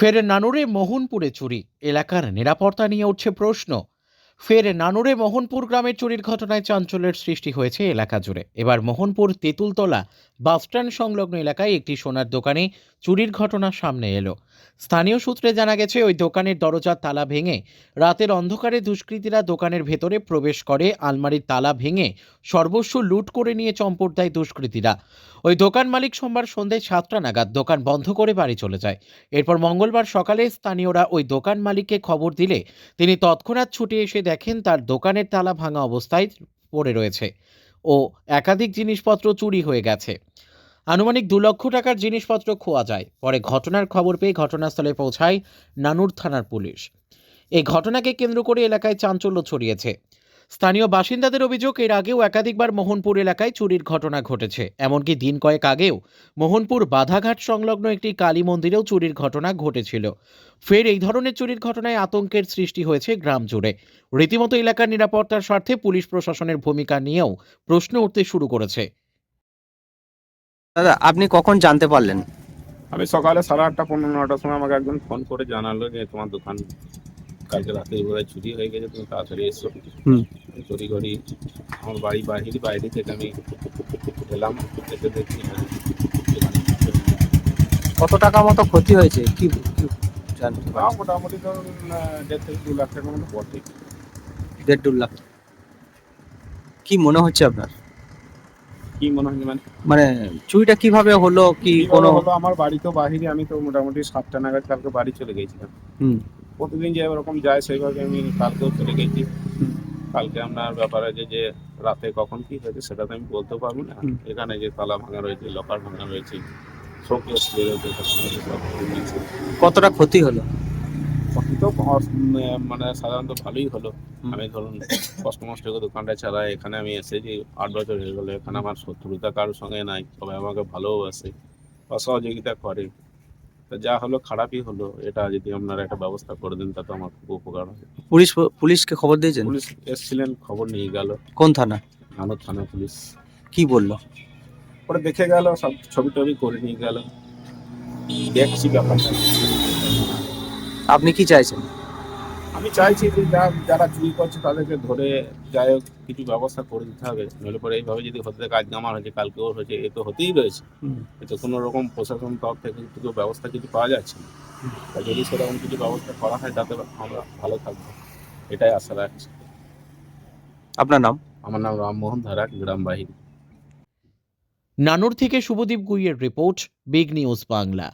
ফের নানুরে মোহনপুরে চুরি, এলাকার নিরাপত্তা নিয়ে উঠছে প্রশ্ন। ফের নানুরে মোহনপুর গ্রামের চুরির ঘটনায় চাঞ্চল্যের সৃষ্টি হয়েছে এলাকা জুড়ে। এবার মোহনপুর তেঁতুলতলা বাসস্ট্যান্ড সংলগ্ন এলাকায় একটি সোনার দোকানে চুরির ঘটনা সামনে এলো। স্থানীয় সূত্রে জানা গেছে, ওই দোকানের দরজার তালা ভেঙে রাতের অন্ধকারে দুষ্কৃতীরা দোকানের ভেতরে প্রবেশ করে। আলমারির তালা ভেঙে সর্বস্ব লুট করে নিয়ে চম্পট দেয় দুষ্কৃতীরা। ওই দোকান মালিক সোমবার সন্ধ্যে 7টা নাগাদ দোকান বন্ধ করে বাড়ি চলে যায়। এরপর মঙ্গলবার সকালে স্থানীয়রা ওই দোকান মালিককে খবর দিলে তিনি তৎক্ষণাৎ ছুটে এসে দেখেন তার দোকানের তালা ভাঙা অবস্থায় পড়ে রয়েছে ও একাধিক জিনিসপত্র চুরি হয়ে গেছে। আনুমানিক 2 লক্ষ টাকার জিনিসপত্র খোয়া যায়। পরে ঘটনার খবর পেয়ে ঘটনাস্থলে পৌঁছায় নানুর থানার পুলিশ। এই ঘটনাকে কেন্দ্র করে এলাকায় চাঞ্চল্য ছড়িয়েছে। স্থানীয় বাসিন্দাদের অভিযোগ, এর আগেও একাধিকবার মোহনপুর এলাকায় চুরির ঘটনা ঘটেছে। এমনকি দিন কয়েক আগেও মোহনপুর বাধাঘাট সংলগ্ন একটি কালী মন্দিরেও চুরির ঘটনা ঘটেছিল। ফের এই ধরনের চুরির ঘটনায় আতঙ্কের সৃষ্টি হয়েছে গ্রাম জুড়ে। রীতিমতো এলাকার নিরাপত্তার স্বার্থে পুলিশ প্রশাসনের ভূমিকা নিয়েও প্রশ্ন উঠতে শুরু করেছে। দাদা, আপনি কখন জানতে পারলেন? আমি সকালে 8:30 পৌনে 9টার সময় আমাকে একজন ফোন করে জানালো যে তোমার দোকান কালকে রাতে বোধহয় চুরি হয়ে গেছে, তুমি তাড়াতাড়ি এসো। চুরি করি আমার বাইরে থেকে আমি এলাম, এসে দেখি কত টাকা মতো ক্ষতি হয়েছে কি জানতে পারলেন? মোটামুটি ধরুন 1.5 থেকে 2 লাখ টাকার মতো বটে। 1.5 লাখ। কি মনে হচ্ছে আপনার? কি মনে হয় মানে মানে চুরিটা কিভাবে হলো? কি কোনো হলো আমার বাড়ি তো বাহিরে, আমি তো মোটামুটি 7টা নাগাদ কালকে বাড়ি চলে গেছিলাম। প্রতিদিন যে এরকম যায় সেইভাবে আমি কালকেও চলে গেছি। কালকে আপনার ব্যাপারে যে রাতে কখন কি হয়েছে সেটা তো আমি বলতে পারবো না। এখানে যে তালা ভাঙা রয়েছে, লকার ভাঙা রয়েছে, শোকেস বেরোচ্ছে, কতটা ক্ষতি হলো? ক্ষতি তো মানে সাধারণত ভালোই হলো। আমি ধরুন কষ্ট মষ্ট করে দোকানটা চালাই, এখানে আমি এসেছি 8 বছর হয়ে গেলো। এখানে আমার শত্রুতা কারোর সঙ্গে নাই, সবাই আমাকে ভালোবাসে বা সহযোগিতা করে। তা যা হলো খারাপই হলো। এটা যদি আপনারা একটা ব্যবস্থা করে দেন তাতে আমার খুব উপকার হবে। পুলিশকে খবর দিয়েছেন? পুলিশ এসেছিলেন, খবর নিয়ে গেল। কোন থানা? নানুর থানা পুলিশ। কি বললো? পরে দেখে গেল, সব ছবি টবি করে নিয়ে গেল। দেখছি ব্যাপারটা। আপনি কি চাইছেন? আমি চাইছি যে যারা চুরি করছে তাদেরকে ধরে যাই হোক কিছু ব্যবস্থা করে দিতে হবে। নইলে পরে এইভাবে যদি হতে থাকে, আজকে আমার হয়েছে কালকেও হয়েছে, এ তো হতেই রয়েছে। এতে কোনো রকম প্রশাসন তরফ থেকে কিছু ব্যবস্থা কিছু পাওয়া যাচ্ছে না। আর যদি সেরকম কিছু ব্যবস্থা করা হয় তাতে আমরা ভালো থাকবো, এটাই আশা রাখছি। আপনার নাম? আমার নাম রামমোহন ধারা, গ্রাম বাহিনী। নানুর থেকে শুভদীপ গুইয়ের রিপোর্ট, বিগ নিউজ বাংলা।